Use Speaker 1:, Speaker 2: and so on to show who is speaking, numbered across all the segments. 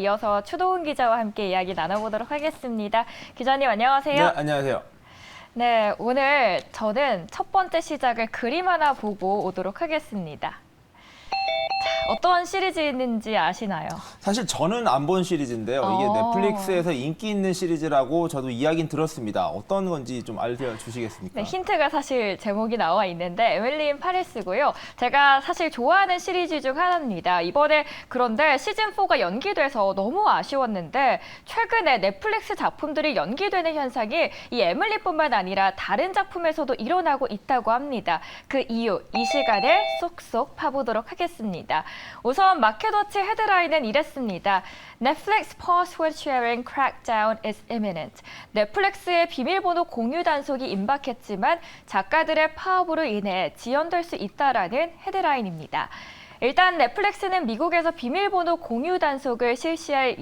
Speaker 1: 이어서 추도훈 기자와 함께 이야기 나눠보도록 하겠습니다. 기자님 안녕하세요.
Speaker 2: 네, 안녕하세요.
Speaker 1: 네, 오늘 저는 첫 번째 시작을 그림 하나 보고 오도록 하겠습니다. 어떤 시리즈인지 아시나요?
Speaker 2: 사실 저는 안 본 시리즈인데요. 이게 넷플릭스에서 인기 있는 시리즈라고 저도 이야기는 들었습니다. 어떤 건지 좀 알려주시겠습니까?
Speaker 1: 네, 힌트가 사실 제목이 나와 있는데 에밀리 인 파리스고요. 제가 사실 좋아하는 시리즈 중 하나입니다. 이번에 그런데 시즌4가 연기돼서 너무 아쉬웠는데 최근에 넷플릭스 작품들이 연기되는 현상이 이 에밀리뿐만 아니라 다른 작품에서도 일어나고 있다고 합니다. 그 이유, 이 시간에 쏙쏙 파보도록 하겠습니다. 우선 마켓워치 헤드라인은 이랬습니다. Netflix password sharing crackdown is imminent. 넷플릭스의 비밀번호 공유 단속이 임박했지만 작가들의 파업으로 인해 지연될 수 있다라는 헤드라인입니다. 일단 넷플릭스는 미국에서 비밀번호 공유 단속을 실시할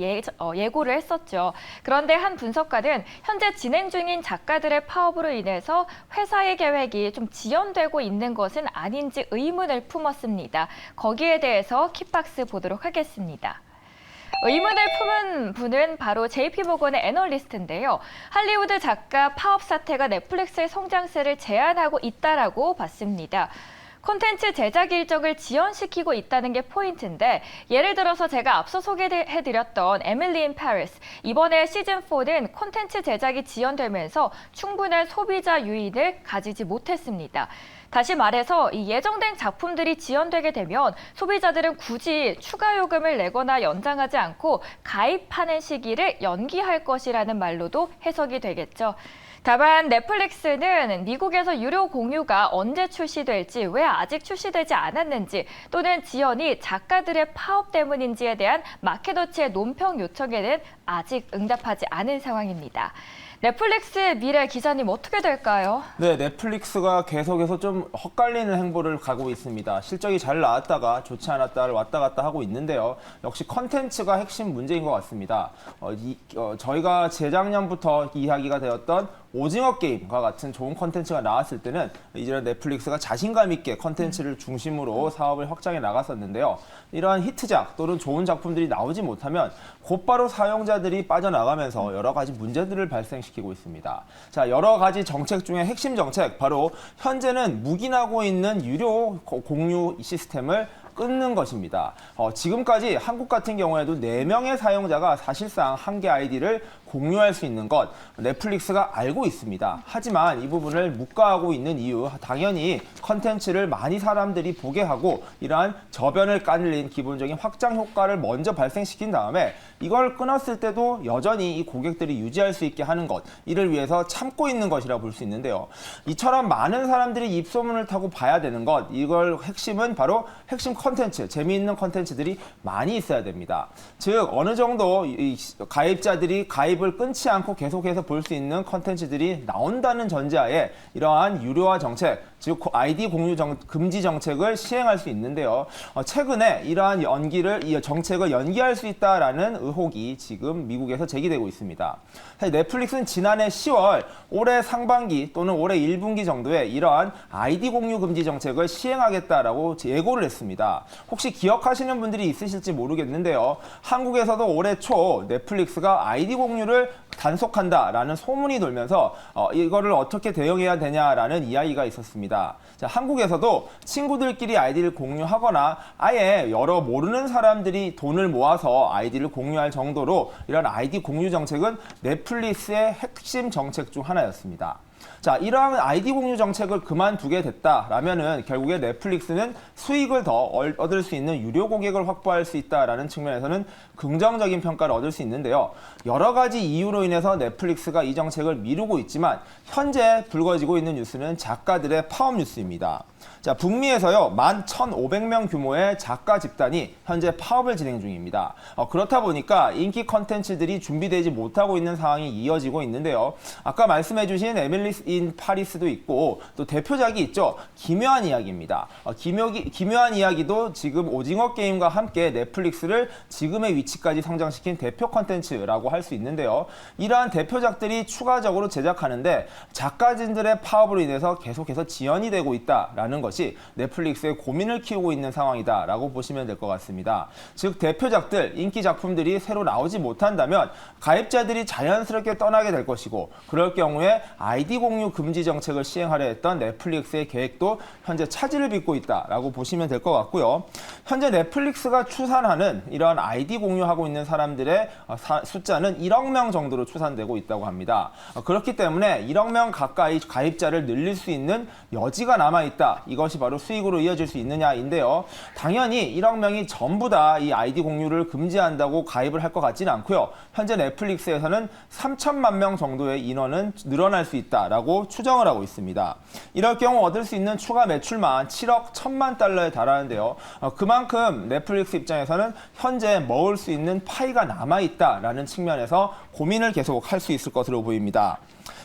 Speaker 1: 예고를 했었죠. 그런데 한 분석가는 현재 진행 중인 작가들의 파업으로 인해서 회사의 계획이 좀 지연되고 있는 것은 아닌지 의문을 품었습니다. 거기에 대해서 킥박스 보도록 하겠습니다. 의문을 품은 분은 바로 JP모건의 애널리스트인데요. 할리우드 작가 파업 사태가 넷플릭스의 성장세를 제한하고 있다라고 봤습니다. 콘텐츠 제작 일정을 지연시키고 있다는 게 포인트인데 예를 들어서 제가 앞서 소개해드렸던 에밀리 인 파리스, 이번에 시즌4는 콘텐츠 제작이 지연되면서 충분한 소비자 유인을 가지지 못했습니다. 다시 말해서 이 예정된 작품들이 지연되게 되면 소비자들은 굳이 추가 요금을 내거나 연장하지 않고 가입하는 시기를 연기할 것이라는 말로도 해석이 되겠죠. 다만 넷플릭스는 미국에서 유료 공유가 언제 출시될지, 왜 아직 출시되지 않았는지, 또는 지연이 작가들의 파업 때문인지에 대한 마켓워치의 논평 요청에는 아직 응답하지 않은 상황입니다. 넷플릭스의 미래, 기자님 어떻게 될까요?
Speaker 2: 네, 넷플릭스가 계속해서 좀 헛갈리는 행보를 가고 있습니다. 실적이 잘 나왔다가 좋지 않았다를 왔다 갔다 하고 있는데요. 역시 컨텐츠가 핵심 문제인 것 같습니다. 저희가 재작년부터 이야기가 되었던 오징어 게임과 같은 좋은 컨텐츠가 나왔을 때는 이제 넷플릭스가 자신감 있게 컨텐츠를 중심으로 사업을 확장해 나갔었는데요. 이러한 히트작 또는 좋은 작품들이 나오지 못하면 곧바로 사용자들이 빠져나가면서 여러 가지 문제들을 발생시키고 있습니다. 자, 여러 가지 정책 중에 핵심 정책, 바로 현재는 묵인하고 있는 유료 공유 시스템을 끊는 것입니다. 지금까지 한국 같은 경우에도 4명의 사용자가 사실상 한 개 아이디를 공유할 수 있는 것, 넷플릭스가 알고 있습니다. 하지만 이 부분을 묵과하고 있는 이유, 당연히 컨텐츠를 많이 사람들이 보게 하고 이러한 저변을 깔린 기본적인 확장 효과를 먼저 발생시킨 다음에 이걸 끊었을 때도 여전히 이 고객들이 유지할 수 있게 하는 것, 이를 위해서 참고 있는 것이라 볼 수 있는데요. 이처럼 많은 사람들이 입소문을 타고 봐야 되는 것, 이걸 핵심은 바로 핵심 컨텐츠, 재미있는 컨텐츠들이 많이 있어야 됩니다. 즉 어느 정도 이 가입자들이 가입을 끊지 않고 계속해서 볼 수 있는 컨텐츠들이 나온다는 전제하에 이러한 유료화 정책, 즉 아이디 공유 금지 정책을 시행할 수 있는데요. 최근에 이러한 이 정책을 연기할 수 있다라는 의혹이 지금 미국에서 제기되고 있습니다. 사실 넷플릭스는 지난해 10월 올해 상반기 또는 올해 1분기 정도에 이러한 아이디 공유 금지 정책을 시행하겠다라고 예고를 했습니다. 혹시 기억하시는 분들이 있으실지 모르겠는데요. 한국에서도 올해 초 넷플릭스가 아이디 공유를 단속한다라는 소문이 돌면서 이거를 어떻게 대응해야 되냐라는 이야기가 있었습니다. 자, 한국에서도 친구들끼리 아이디를 공유하거나 아예 여러 모르는 사람들이 돈을 모아서 아이디를 공유할 정도로 이런 아이디 공유 정책은 넷플릭스의 핵심 정책 중 하나였습니다. 자, 이러한 아이디 공유 정책을 그만두게 됐다라면은 결국에 넷플릭스는 수익을 더 얻을 수 있는 유료 고객을 확보할 수 있다라는 측면에서는 긍정적인 평가를 얻을 수 있는데요. 여러 가지 이유로 인해서 넷플릭스가 이 정책을 미루고 있지만 현재 불거지고 있는 뉴스는 작가들의 파업 뉴스입니다. 자, 북미에서요, 11,500명 규모의 작가 집단이 현재 파업을 진행 중입니다. 그렇다 보니까 인기 컨텐츠들이 준비되지 못하고 있는 상황이 이어지고 있는데요. 아까 말씀해주신 에밀리 인 파리스도 있고 또 대표작이 있죠. 기묘한 이야기입니다. 기묘한 이야기도 지금 오징어 게임과 함께 넷플릭스를 지금의 위치까지 성장시킨 대표 컨텐츠라고 할 수 있는데요. 이러한 대표작들이 추가적으로 제작하는데 작가진들의 파업으로 인해서 계속해서 지연이 되고 있다라는 것이 넷플릭스의 고민을 키우고 있는 상황이다라고 보시면 될 것 같습니다. 즉 대표작들, 인기 작품들이 새로 나오지 못한다면 가입자들이 자연스럽게 떠나게 될 것이고 그럴 경우에 아이디 공유 금지 정책을 시행하려 했던 넷플릭스의 계획도 현재 차질을 빚고 있다라고 보시면 될 것 같고요. 현재 넷플릭스가 추산하는 이런 아이디 공유하고 있는 사람들의 숫자는 1억 명 정도로 추산되고 있다고 합니다. 그렇기 때문에 1억 명 가까이 가입자를 늘릴 수 있는 여지가 남아있다. 이것이 바로 수익으로 이어질 수 있느냐인데요. 당연히 1억 명이 전부 다 이 아이디 공유를 금지한다고 가입을 할 것 같지는 않고요. 현재 넷플릭스에서는 3천만 명 정도의 인원은 늘어날 수 있다라고 추정을 하고 있습니다. 이럴 경우 얻을 수 있는 추가 매출만 7억 1천만 달러에 달하는데요. 그만큼 넷플릭스 입장에서는 현재 먹을 수 있는 파이가 남아있다라는 측면에서 고민을 계속 할 수 있을 것으로 보입니다.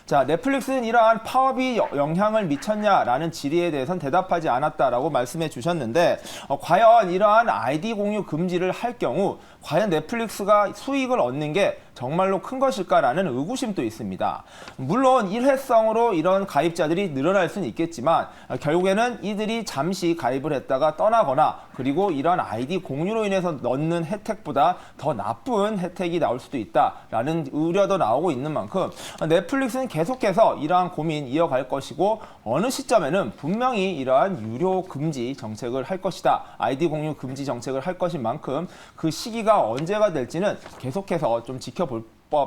Speaker 2: 자, 넷플릭스는 이러한 파업이 영향을 미쳤냐라는 질의에 대해서는 대답하지 않았다라고 말씀해 주셨는데 과연 이러한 아이디 공유 금지를 할 경우 과연 넷플릭스가 수익을 얻는 게 정말로 큰 것일까라는 의구심도 있습니다. 물론 일회성으로 이런 가입자들이 늘어날 수는 있겠지만 결국에는 이들이 잠시 가입을 했다가 떠나거나 그리고 이런 아이디 공유로 인해서 넣는 혜택보다 더 나쁜 혜택이 나올 수도 있다라는 우려도 나오고 있는 만큼 넷플릭스는 계속해서 이러한 고민 이어갈 것이고 어느 시점에는 분명히 이러한 유료 금지 정책을 할 것이다. 아이디 공유 금지 정책을 할 것인 만큼 그 시기가 언제가 될지는 계속해서 좀 지켜볼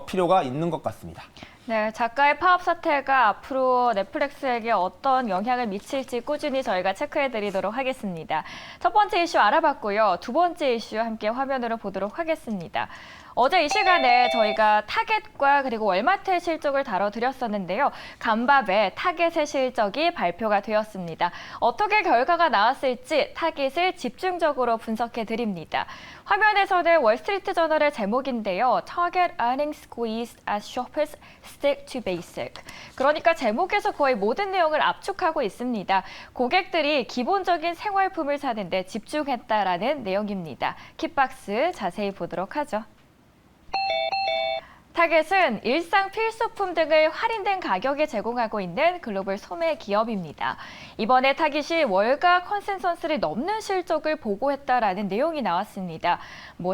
Speaker 2: 필요가 있는 것 같습니다.
Speaker 1: 네, 작가의 파업 사태가 앞으로 넷플릭스에게 어떤 영향을 미칠지 꾸준히 저희가 체크해드리도록 하겠습니다. 첫 번째 이슈 알아봤고요. 두 번째 이슈 함께 화면으로 보도록 하겠습니다. 어제 이 시간에 저희가 타겟과 그리고 월마트의 실적을 다뤄드렸었는데요. 간밤에 타겟의 실적이 발표가 되었습니다. 어떻게 결과가 나왔을지 타겟을 집중적으로 분석해드립니다. 화면에서는 월스트리트 저널의 제목인데요. Target earnings squeezed as shoppers stick to basic. 그러니까 제목에서 거의 모든 내용을 압축하고 있습니다. 고객들이 기본적인 생활품을 사는데 집중했다라는 내용입니다. kit박스 자세히 보도록 하죠. 타겟은 일상 필수품 등을 할인된 가격에 제공하고 있는 글로벌 소매 기업입니다. 이번에 타겟이 월가 컨센서스를 넘는 실적을 보고했다라는 내용이 나왔습니다.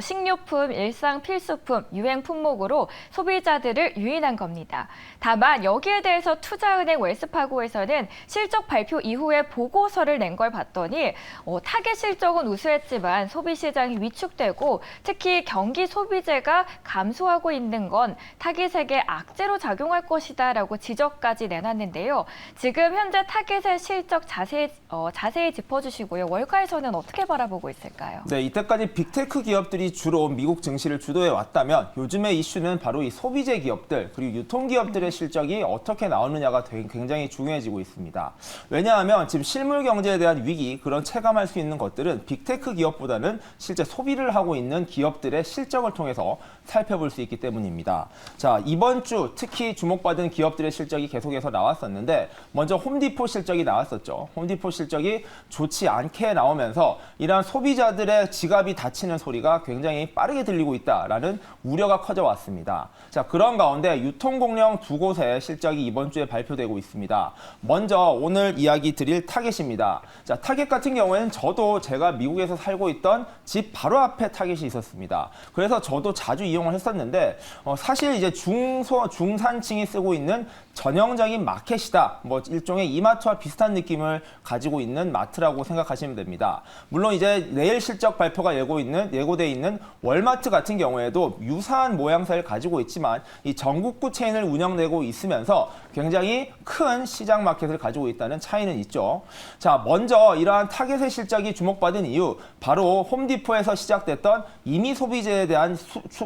Speaker 1: 식료품, 일상 필수품, 유행 품목으로 소비자들을 유인한 겁니다. 다만 여기에 대해서 투자은행 웰스파고에서는 실적 발표 이후에 보고서를 낸 걸 봤더니 타겟 실적은 우수했지만 소비시장이 위축되고 특히 경기 소비재가 감소하고 있는 건 타깃에게 악재로 작용할 것이다라고 지적까지 내놨는데요. 지금 현재 타깃의 실적 자세히 짚어주시고요. 월가에서는 어떻게 바라보고 있을까요?
Speaker 2: 네, 이때까지 빅테크 기업들이 주로 미국 증시를 주도해 왔다면 요즘의 이슈는 바로 이 소비재 기업들 그리고 유통기업들의 실적이 어떻게 나오느냐가 굉장히 중요해지고 있습니다. 왜냐하면 지금 실물 경제에 대한 위기, 그런 체감할 수 있는 것들은 빅테크 기업보다는 실제 소비를 하고 있는 기업들의 실적을 통해서 살펴볼 수 있기 때문입니다. 자, 이번 주 특히 주목받은 기업들의 실적이 계속해서 나왔었는데 먼저 홈디포 실적이 나왔었죠. 홈디포 실적이 좋지 않게 나오면서 이러한 소비자들의 지갑이 닫히는 소리가 굉장히 빠르게 들리고 있다라는 우려가 커져왔습니다. 자, 그런 가운데 유통공룡 두 곳의 실적이 이번 주에 발표되고 있습니다. 먼저 오늘 이야기 드릴 타겟입니다. 자, 타겟 같은 경우에는 저도 제가 미국에서 살고 있던 집 바로 앞에 타겟이 있었습니다. 그래서 저도 자주 이용을 했었는데 사실 이제 중산층이 쓰고 있는 전형적인 마켓이다. 일종의 이마트와 비슷한 느낌을 가지고 있는 마트라고 생각하시면 됩니다. 물론 이제 내일 실적 발표가 예고되어 있는 월마트 같은 경우에도 유사한 모양새를 가지고 있지만 이 전국구 체인을 운영되고 있으면서 굉장히 큰 시장 마켓을 가지고 있다는 차이는 있죠. 자, 먼저 이러한 타겟의 실적이 주목받은 이유, 바로 홈디포에서 시작됐던 임의 소비재에 대한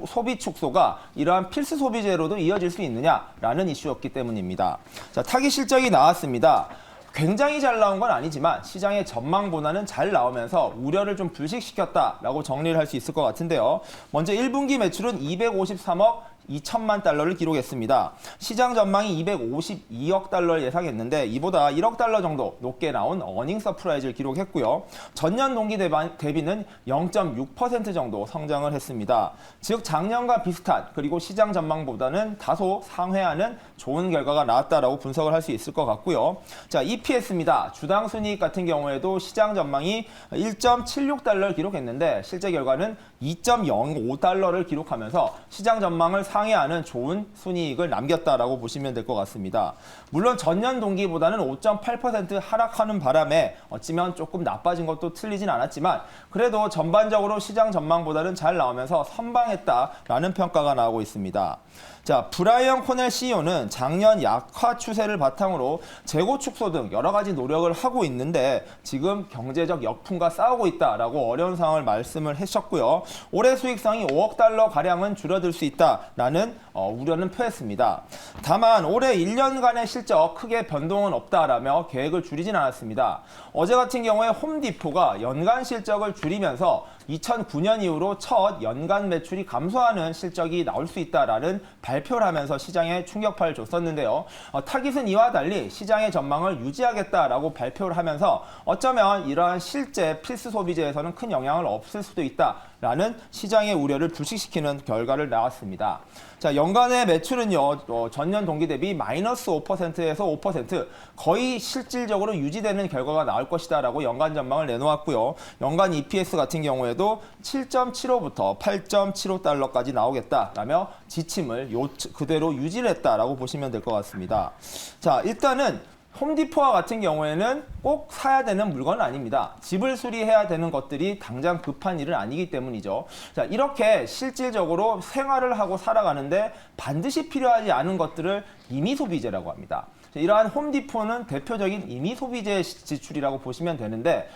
Speaker 2: 소비 축소가 이러한 필수 소비재로도 이어질 수 있느냐라는 이슈였기 때문입니다. 자, 타깃 실적이 나왔습니다. 굉장히 잘 나온 건 아니지만 시장의 전망보다는 잘 나오면서 우려를 좀 불식시켰다라고 정리를 할 수 있을 것 같은데요. 먼저 1분기 매출은 253억 2천만 달러를 기록했습니다. 시장 전망이 252억 달러를 예상했는데 이보다 1억 달러 정도 높게 나온 어닝 서프라이즈를 기록했고요. 전년 동기 대비는 0.6% 정도 성장을 했습니다. 즉 작년과 비슷한 그리고 시장 전망보다는 다소 상회하는 좋은 결과가 나왔다라고 분석을 할 수 있을 것 같고요. 자, EPS입니다. 주당 순이익 같은 경우에도 시장 전망이 1.76달러를 기록했는데 실제 결과는 2.05달러를 기록하면서 시장 전망을 상회하는 좋은 순이익을 남겼다라고 보시면 될 것 같습니다. 물론 전년 동기보다는 5.8% 하락하는 바람에 어찌면 조금 나빠진 것도 틀리진 않았지만 그래도 전반적으로 시장 전망보다는 잘 나오면서 선방했다라는 평가가 나오고 있습니다. 자, 브라이언 코넬 CEO는 작년 약화 추세를 바탕으로 재고 축소 등 여러 가지 노력을 하고 있는데 지금 경제적 역풍과 싸우고 있다라고 어려운 상황을 말씀을 하셨고요. 올해 수익성이 5억 달러 가량은 줄어들 수 있다라는 우려는 표했습니다. 다만 올해 1년간의 실적 크게 변동은 없다라며 계획을 줄이진 않았습니다. 어제 같은 경우에 홈디포가 연간 실적을 줄이면서 2009년 이후로 첫 연간 매출이 감소하는 실적이 나올 수 있다라는 발표를 하면서 시장에 충격파를 줬었는데요. 타깃은 이와 달리 시장의 전망을 유지하겠다라고 발표를 하면서 어쩌면 이러한 실제 필수 소비재에서는 큰 영향을 없을 수도 있다라는 시장의 우려를 불식시키는 결과를 나왔습니다. 자, 연간의 매출은요, 전년 동기 대비 마이너스 5%에서 5% 거의 실질적으로 유지되는 결과가 나올 것이다라고 연간 전망을 내놓았고요. 연간 EPS 같은 경우에도 7.75부터 8.75달러까지 나오겠다라며 지침을 그대로 유지를 했다라고 보시면 될 것 같습니다. 자, 일단은 홈디포와 같은 경우에는 꼭 사야 되는 물건은 아닙니다. 집을 수리해야 되는 것들이 당장 급한 일은 아니기 때문이죠. 자, 이렇게 실질적으로 생활을 하고 살아가는데 반드시 필요하지 않은 것들을 임의 소비재라고 합니다. 이러한 홈디포는 대표적인 임의 소비재 지출이라고 보시면 되는데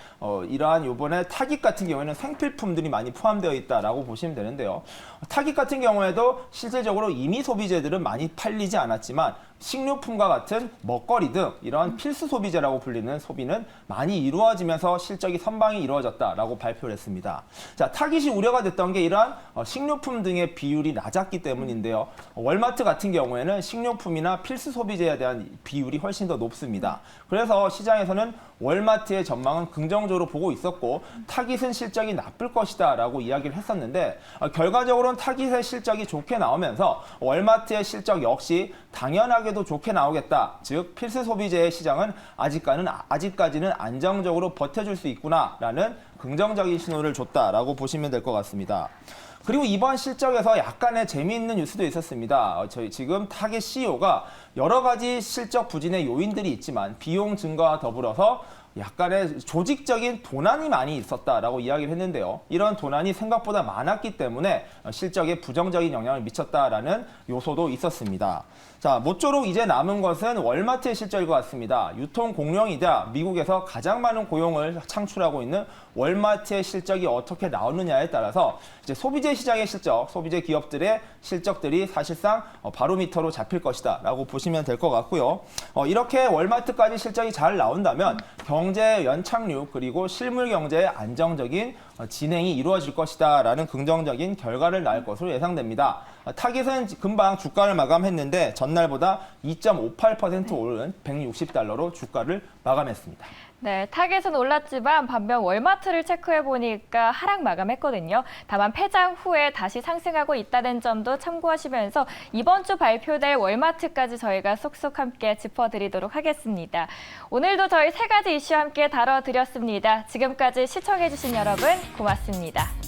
Speaker 2: 이러한 요번에 타깃 같은 경우에는 생필품들이 많이 포함되어 있다라고 보시면 되는데요. 타깃 같은 경우에도 실질적으로 임의 소비재들은 많이 팔리지 않았지만 식료품과 같은 먹거리 등 이러한 필수 소비재라고 불리는 소비는 많이 이루어지면서 실적이 선방이 이루어졌다라고 발표를 했습니다. 자, 타깃이 우려가 됐던 게 이러한 식료품 등의 비율이 낮았기 때문인데요. 월마트 같은 경우에는 식료품이나 필수 소비재에 대한 비율이 훨씬 더 높습니다. 그래서 시장에서는 월마트의 전망은 긍정적으로 보고 있었고 타깃은 실적이 나쁠 것이다 라고 이야기를 했었는데 결과적으로는 타깃의 실적이 좋게 나오면서 월마트의 실적 역시 당연하게도 좋게 나오겠다. 즉 필수 소비재의 시장은 아직까지는 안정적으로 버텨줄 수 있구나라는 긍정적인 신호를 줬다라고 보시면 될 것 같습니다. 그리고 이번 실적에서 약간의 재미있는 뉴스도 있었습니다. 저희 지금 타겟 CEO가 여러 가지 실적 부진의 요인들이 있지만 비용 증가와 더불어서 약간의 조직적인 도난이 많이 있었다라고 이야기를 했는데요. 이런 도난이 생각보다 많았기 때문에 실적에 부정적인 영향을 미쳤다라는 요소도 있었습니다. 자, 모쪼록 이제 남은 것은 월마트의 실적일 것 같습니다. 유통 공룡이자 미국에서 가장 많은 고용을 창출하고 있는 월마트의 실적이 어떻게 나오느냐에 따라서 이제 소비재 시장의 실적, 소비재 기업들의 실적들이 사실상 바로미터로 잡힐 것이다라고 보시면 될 것 같고요. 이렇게 월마트까지 실적이 잘 나온다면 경제 연착륙 그리고 실물 경제의 안정적인 진행이 이루어질 것이다라는 긍정적인 결과를 낳을 것으로 예상됩니다. 타깃은 금방 주가를 마감했는데 전날보다 2.58% 오른 160달러로 주가를 마감했습니다.
Speaker 1: 네, 타겟은 올랐지만 반면 월마트를 체크해 보니까 하락 마감했거든요. 다만 폐장 후에 다시 상승하고 있다는 점도 참고하시면서 이번 주 발표될 월마트까지 저희가 쏙쏙 함께 짚어드리도록 하겠습니다. 오늘도 저희 세 가지 이슈 함께 다뤄드렸습니다. 지금까지 시청해주신 여러분 고맙습니다.